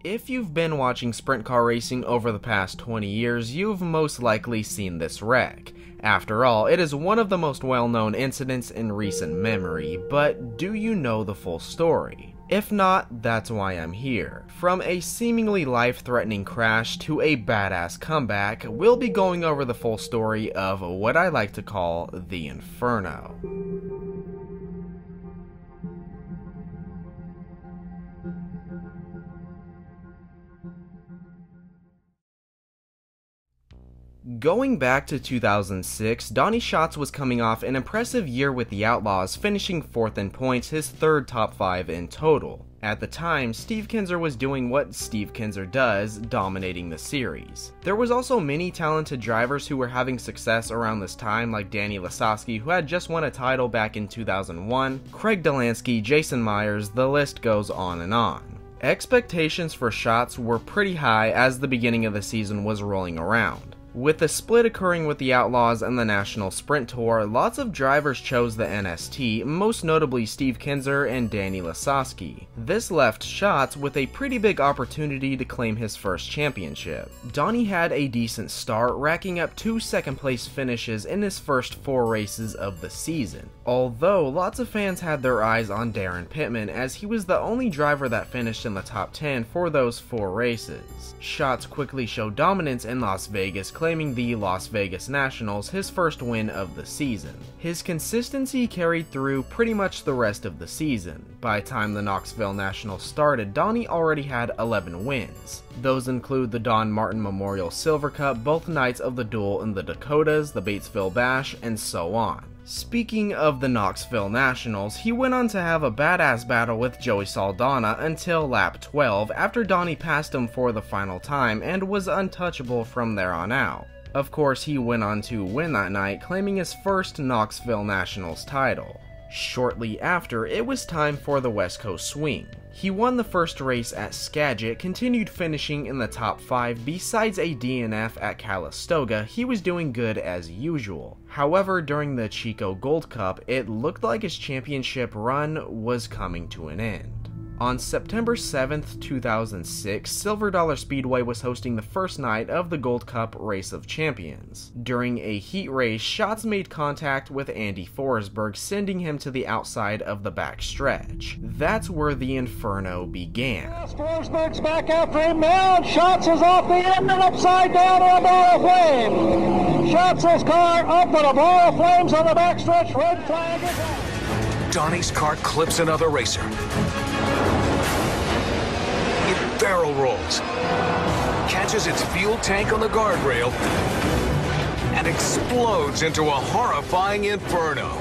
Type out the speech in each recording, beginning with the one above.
If you've been watching sprint car racing over the past 20 years, you've most likely seen this wreck. After all, it is one of the most well-known incidents in recent memory, but do you know the full story? If not, that's why I'm here. From a seemingly life-threatening crash to a badass comeback, we'll be going over the full story of what I like to call the Inferno. Going back to 2006, Donny Schatz was coming off an impressive year with the Outlaws, finishing 4th in points, his 3rd top 5 in total. At the time, Steve Kinser was doing what Steve Kinser does, dominating the series. There was also many talented drivers who were having success around this time, like Danny Lasowski, who had just won a title back in 2001, Craig Delansky, Jason Myers, the list goes on and on. Expectations for Schatz were pretty high as the beginning of the season was rolling around. With the split occurring with the Outlaws and the National Sprint Tour, lots of drivers chose the NST, most notably Steve Kinser and Danny Lasowski. This left Schatz with a pretty big opportunity to claim his first championship. Donny had a decent start, racking up 2 second-place finishes in his first 4 races of the season. Although, lots of fans had their eyes on Darren Pittman, as he was the only driver that finished in the top 10 for those 4 races. Schatz quickly showed dominance in Las Vegas, claiming the Las Vegas Nationals, his first win of the season. His consistency carried through pretty much the rest of the season. By the time the Knoxville Nationals started, Donny already had 11 wins. Those include the Don Martin Memorial Silver Cup, both nights of the duel in the Dakotas, the Batesville Bash, and so on. Speaking of the Knoxville Nationals, he went on to have a badass battle with Joey Saldana until lap 12, after Donny passed him for the final time and was untouchable from there on out. Of course, he went on to win that night, claiming his first Knoxville Nationals title. Shortly after, it was time for the West Coast swing. He won the first race at Skagit, continued finishing in the top 5. Besides a DNF at Calistoga, he was doing good as usual. However, during the Chico Gold Cup, it looked like his championship run was coming to an end. On September 7th, 2006, Silver Dollar Speedway was hosting the first night of the Gold Cup Race of Champions. During a heat race, Schatz made contact with Andy Forsberg, sending him to the outside of the back stretch. That's where the Inferno began. Forsberg's back after him now, and Schatz is off the end and upside down on a bar of flame. Schatz's car up with a bar of flames on the backstretch, red flag is out. Donny's car clips another racer. It barrel rolls, catches its fuel tank on the guardrail, and explodes into a horrifying inferno.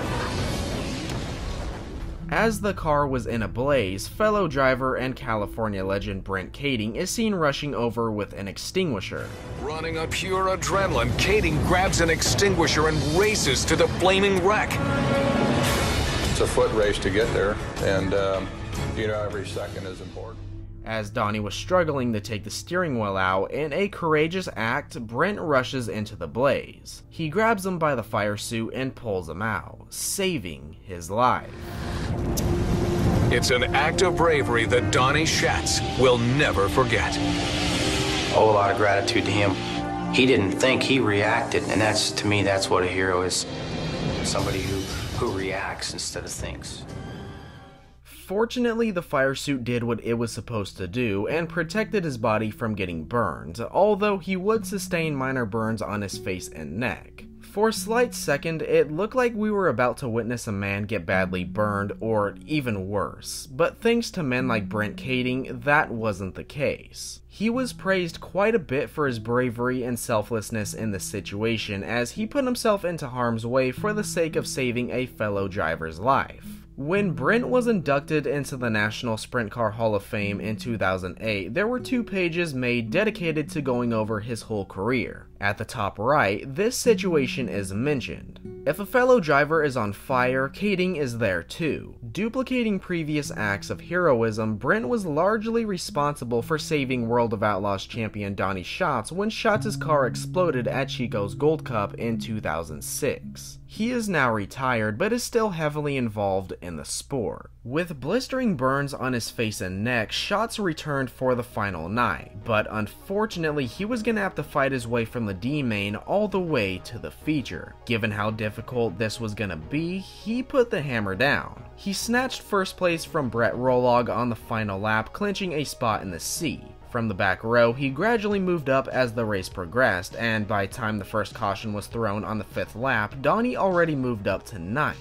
As the car was in a blaze, fellow driver and California legend Brent Kading is seen rushing over with an extinguisher. Running on pure adrenaline, Kading grabs an extinguisher and races to the flaming wreck. It's a foot race to get there, and every second is important. As Donny was struggling to take the steering wheel out, in a courageous act, Brent rushes into the blaze. He grabs him by the fire suit and pulls him out, saving his life. It's an act of bravery that Donny Schatz will never forget. A whole lot of gratitude to him. He didn't think, he reacted, and to me, that's what a hero is. Somebody who reacts instead of thinks. Fortunately, the fire suit did what it was supposed to do and protected his body from getting burned, although he would sustain minor burns on his face and neck. For a slight second, it looked like we were about to witness a man get badly burned, or even worse, but thanks to men like Brent Kading, that wasn't the case. He was praised quite a bit for his bravery and selflessness in this situation, as he put himself into harm's way for the sake of saving a fellow driver's life. When Brent was inducted into the National Sprint Car Hall of Fame in 2008, there were 2 pages made dedicated to going over his whole career. At the top right, this situation is mentioned. If a fellow driver is on fire, Kading is there too. Duplicating previous acts of heroism, Brent was largely responsible for saving World of Outlaws champion Donny Schatz when Schatz's car exploded at Chico's Gold Cup in 2006. He is now retired, but is still heavily involved in the sport. With blistering burns on his face and neck, Schatz returned for the final night, but unfortunately he was gonna have to fight his way from the D main all the way to the feature. Given how difficult this was gonna be, he put the hammer down. He snatched first place from Brett Rolog on the final lap, clinching a spot in the C. From the back row, he gradually moved up as the race progressed, and by the time the first caution was thrown on the 5th lap, Donny already moved up to 9th.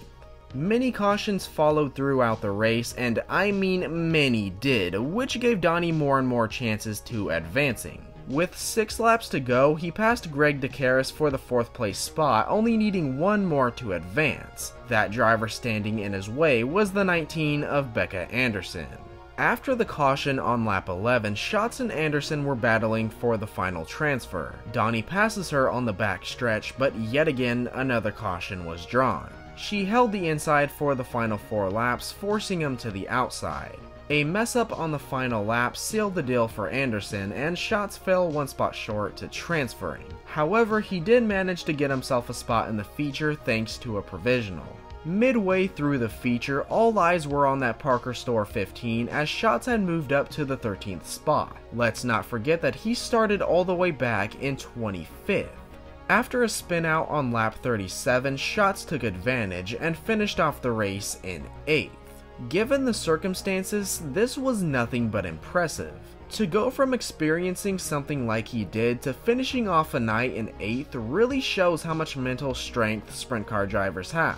Many cautions followed throughout the race, and I mean many did, which gave Donny more and more chances to advancing. With 6 laps to go, he passed Greg DeCaris for the 4th place spot, only needing one more to advance. That driver standing in his way was the 19 of Becca Anderson. After the caution on lap 11, Schatz and Anderson were battling for the final transfer. Donny passes her on the back stretch, but yet again another caution was drawn. She held the inside for the final 4 laps, forcing him to the outside. A mess up on the final lap sealed the deal for Anderson, and Schatz fell 1 spot short to transferring. However, he did manage to get himself a spot in the feature thanks to a provisional. Midway through the feature, all eyes were on that Parker Store 15 as Schatz had moved up to the 13th spot. Let's not forget that he started all the way back in 25th. After a spin out on lap 37, Schatz took advantage and finished off the race in 8th. Given the circumstances, this was nothing but impressive. To go from experiencing something like he did to finishing off a night in 8th really shows how much mental strength sprint car drivers have.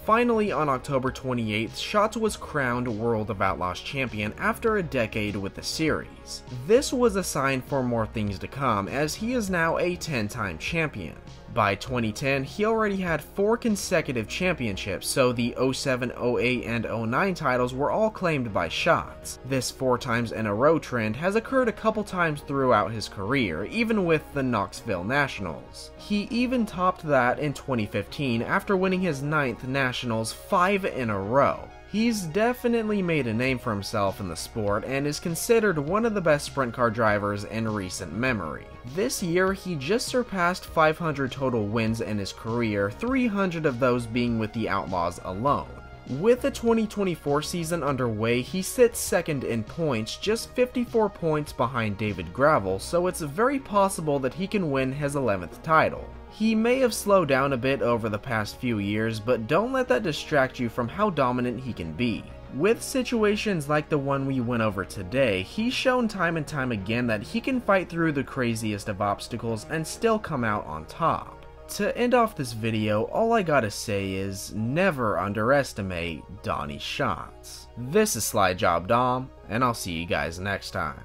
Finally, on October 28th, Schatz was crowned World of Outlaws champion after a decade with the series. This was a sign for more things to come, as he is now a 10-time champion. By 2010, he already had 4 consecutive championships, so the 07, 08, and 09 titles were all claimed by Schatz. This 4 times in a row trend has occurred a couple times throughout his career, even with the Knoxville Nationals. He even topped that in 2015 after winning his 9th Nationals 5 in a row. He's definitely made a name for himself in the sport and is considered one of the best sprint car drivers in recent memory. This year, he just surpassed 500 total wins in his career, 300 of those being with the Outlaws alone. With the 2024 season underway, he sits 2nd in points, just 54 points behind David Gravel, so it's very possible that he can win his 11th title. He may have slowed down a bit over the past few years, but don't let that distract you from how dominant he can be. With situations like the one we went over today, he's shown time and time again that he can fight through the craziest of obstacles and still come out on top. To end off this video, all I gotta say is, never underestimate Donny Schatz. This is Slide Job Dom, and I'll see you guys next time.